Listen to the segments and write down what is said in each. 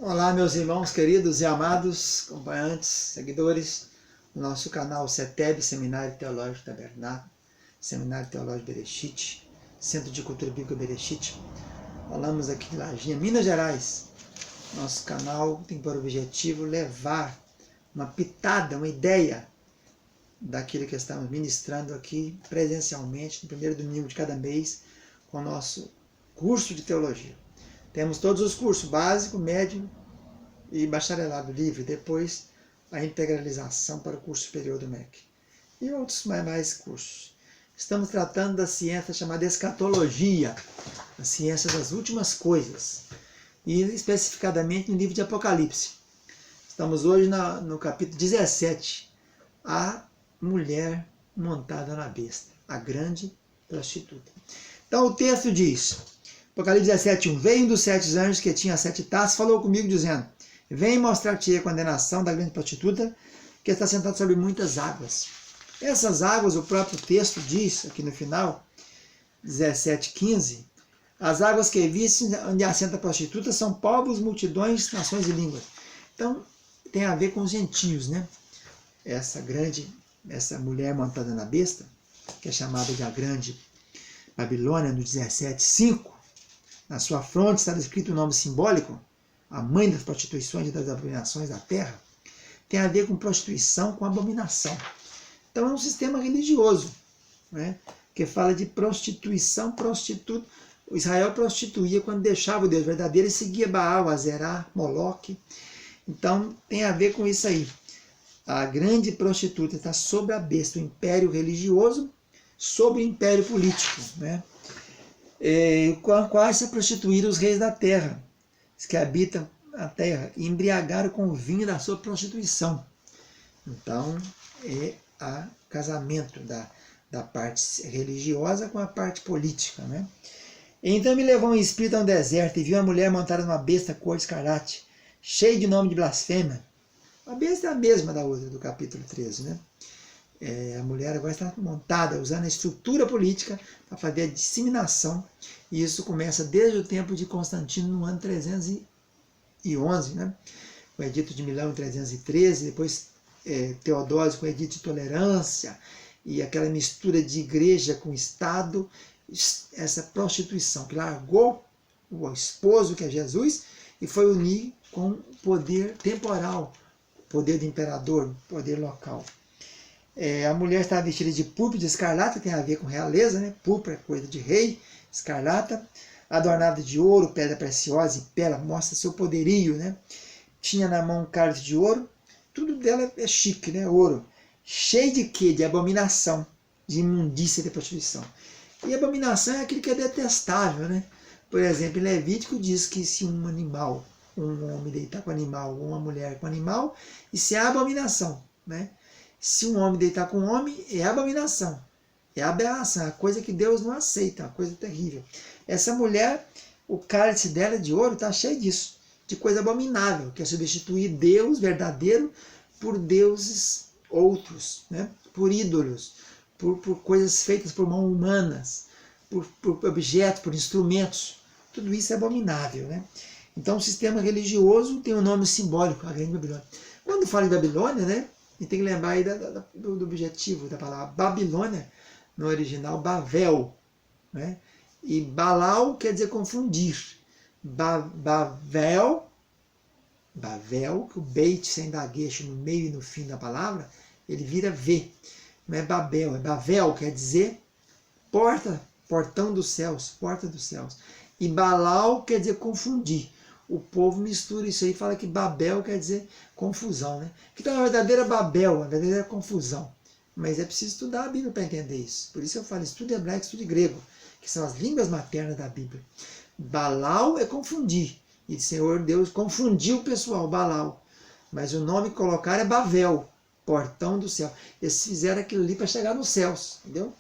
Olá, meus irmãos queridos e amados, acompanhantes, seguidores do nosso canal CETEB, Seminário Teológico Tabernáculo, Seminário Teológico Berechite, Centro de Cultura Bíblica Berechite. Falamos aqui de Lajinha, Minas Gerais. Nosso canal tem por objetivo levar uma pitada, uma ideia daquilo que estamos ministrando aqui presencialmente, no primeiro domingo de cada mês, com o nosso curso de teologia. Temos todos os cursos, básico, médio e bacharelado livre, depois a integralização para o curso superior do MEC. E outros mais cursos. Estamos tratando da ciência chamada escatologia, a ciência das últimas coisas, e especificadamente no livro de Apocalipse. Estamos hoje no capítulo 17, a mulher montada na besta, a grande prostituta. Então o texto diz, Apocalipse 17:1, veio um dos 7 anjos que tinha 7 taças, falou comigo dizendo, vem mostrar-te a condenação da grande prostituta, que está sentada sobre muitas águas. Essas águas, o próprio texto diz, aqui no final, 17:15, as águas que viste onde assenta a prostituta são povos, multidões, nações e línguas. Então, tem a ver com os gentios, né? Essa mulher montada na besta, que é chamada de a grande Babilônia, no 17:5, na sua fronte está escrito o nome simbólico, a mãe das prostituições e das abominações da terra, tem a ver com prostituição, com abominação. Então é um sistema religioso, né, que fala de prostituição, prostituta. O Israel prostituía quando deixava o Deus verdadeiro e seguia Baal, Azerá, Moloque. Então tem a ver com isso aí. A grande prostituta está sobre a besta, o império religioso, sobre o império político, né? Com a qual se prostituíram os reis da terra, os que habitam a terra, e embriagaram com o vinho da sua prostituição. Então, é o casamento da parte religiosa com a parte política, né? Então me levou um espírito a um deserto e viu uma mulher montada numa besta cor de escarlate, cheia de nome de blasfêmia. A besta é a mesma da outra, do capítulo 13, né? A mulher agora está montada, usando a estrutura política para fazer a disseminação, e isso começa desde o tempo de Constantino, no ano 311, né? O Edito de Milão em 313, depois Teodósio com o Edito de Tolerância, e aquela mistura de igreja com Estado, essa prostituição que largou o esposo, que é Jesus, e foi unir com o poder temporal, poder do imperador, poder local. A mulher estava vestida de púrpura de escarlata, tem a ver com realeza, né? Púrpura é coisa de rei, escarlata, adornada de ouro, pedra preciosa e pérola, mostra seu poderio, né? Tinha na mão um cálice de ouro, tudo dela é chique, né? Ouro. Cheio de quê? De abominação, de imundícia, de prostituição. E abominação é aquilo que é detestável, né? Por exemplo, em Levítico diz que se um animal, um homem deitar com animal, ou uma mulher com animal, isso é abominação, né? Se um homem deitar com um homem, é abominação, é aberração, é a coisa que Deus não aceita, uma coisa terrível. Essa mulher, o cálice dela de ouro está cheio disso, de coisa abominável, que é substituir Deus verdadeiro por deuses outros, né? Por ídolos, por coisas feitas por mãos humanas, por objetos, por instrumentos. Tudo isso é abominável, né? Então o sistema religioso tem um nome simbólico, a grande Babilônia. Quando fala em Babilônia, né? E tem que lembrar aí do objetivo da palavra Babilônia, no original Bavel, né? E Balau quer dizer confundir. Bavel, que o beit sem daguecho no meio e no fim da palavra, ele vira V. Não é Babel, é Bavel, quer dizer porta, portão dos céus, porta dos céus. E Balau quer dizer confundir. O povo mistura isso aí e fala que Babel quer dizer confusão, né? Então a verdadeira Babel, a verdadeira confusão. Mas é preciso estudar a Bíblia para entender isso. Por isso eu falo, estude hebraico, estude grego, que são as línguas maternas da Bíblia. Balau é confundir. E o Senhor Deus confundiu o pessoal, Balau. Mas o nome que colocaram é Bavel, portão do céu. Eles fizeram aquilo ali para chegar nos céus, entendeu?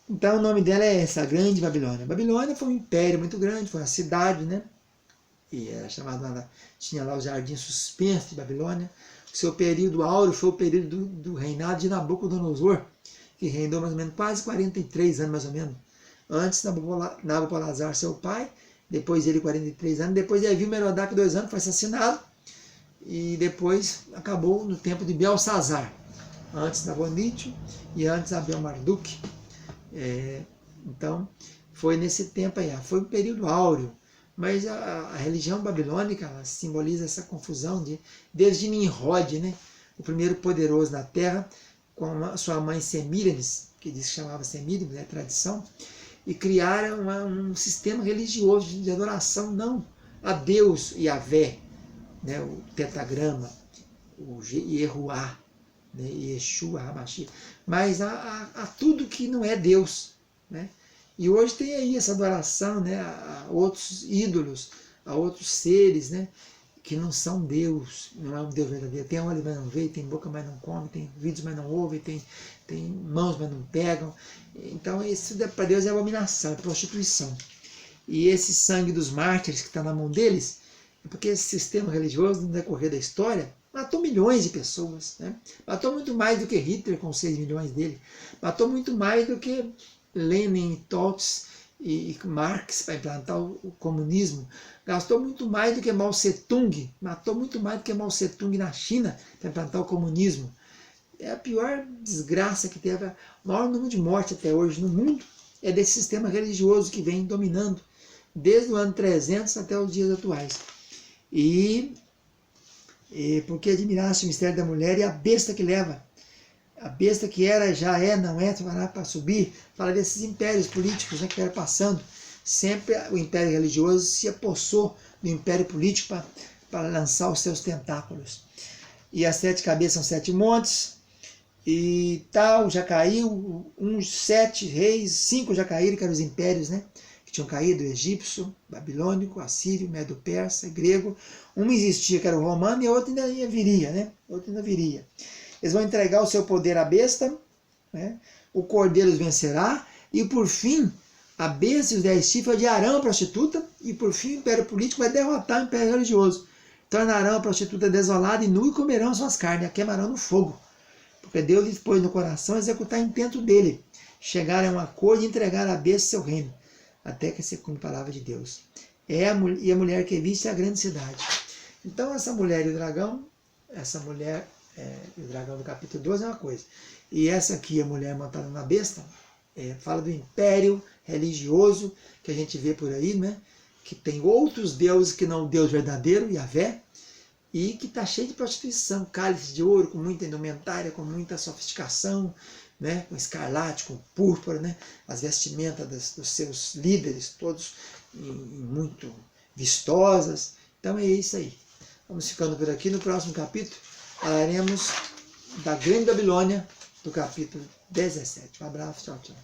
Então o nome dela é essa, a grande Babilônia. Babilônia foi um império muito grande, foi uma cidade, né? E era chamada, tinha lá o jardim suspenso de Babilônia. O seu período áureo foi o período do reinado de Nabucodonosor, que reinou mais ou menos quase 43 anos, mais ou menos. Antes, Nabopolassar, seu pai, depois ele 43 anos, depois Evil Merodach 2 anos, foi assassinado, e depois acabou no tempo de Belsazar, antes Nabonide e antes Abel-Marduk. Então, foi nesse tempo aí, foi um período áureo, mas a religião babilônica ela simboliza essa confusão desde Nimrod, né? O primeiro poderoso na terra, com a sua mãe Semíramis, que diz que chamava Semíramis, é tradição, e criaram um sistema religioso de adoração, não a Deus Yahvé, né? O tetagrama, o Yehuá, né? Yeshua, Hamashi, mas a tudo que não é Deus, né? E hoje tem aí essa adoração, né, a outros ídolos, a outros seres, né, que não são Deus, não é um Deus verdadeiro. Tem olho, mas não vê, tem boca, mas não come, tem ouvidos, mas não ouve, tem mãos, mas não pegam. Então isso para Deus é abominação, é prostituição. E esse sangue dos mártires que está na mão deles, é porque esse sistema religioso, no decorrer da história, matou milhões de pessoas, né? Matou muito mais do que Hitler com 6 milhões dele, matou muito mais do que Lenin, Trotsky e Marx para implantar o comunismo, gastou muito mais do que Mao Tse-tung, matou muito mais do que Mao Tse-tung na China para implantar o comunismo. É a pior desgraça que teve, o maior número de mortes até hoje no mundo é desse sistema religioso que vem dominando desde o ano 300 até os dias atuais. E porque admirasse o mistério da mulher e a besta que leva. A besta que era, já é, não é, para subir, fala desses impérios políticos, né, que eram passando. Sempre o império religioso se apossou do império político para lançar os seus tentáculos. E as 7 cabeças são 7 montes, e tal, já caiu, 7 reis, 5 já caíram, que eram os impérios, né, que tinham caído, o egípcio, babilônico, assírio, medo-persa, grego. Um existia, que era o romano, e a outra ainda viria, né, outra ainda viria. Eles vão entregar o seu poder à besta, né? O cordeiro os vencerá, e por fim, a besta e os 10 chifres odiarão a prostituta, e por fim o império político vai derrotar o império religioso. Tornarão a prostituta desolada e nua e comerão suas carnes, a queimarão no fogo. Porque Deus lhes pôs no coração executar intento dele, chegar a um acordo e entregar a besta seu reino, até que se cumpra a palavra de Deus. E a mulher que viste é a grande cidade. Então essa mulher e o dragão, o dragão do capítulo 12 é uma coisa. E essa aqui, a mulher montada na besta, fala do império religioso que a gente vê por aí, né? Que tem outros deuses que não o Deus verdadeiro, Yahvé, e que está cheio de prostituição, cálice de ouro, com muita indumentária, com muita sofisticação, né? Com escarlate, com púrpura, né? As vestimentas dos seus líderes, todos muito vistosas. Então é isso aí. Vamos ficando por aqui. No próximo capítulo falaremos da Grande Babilônia, do capítulo 17. Um abraço, tchau, tchau.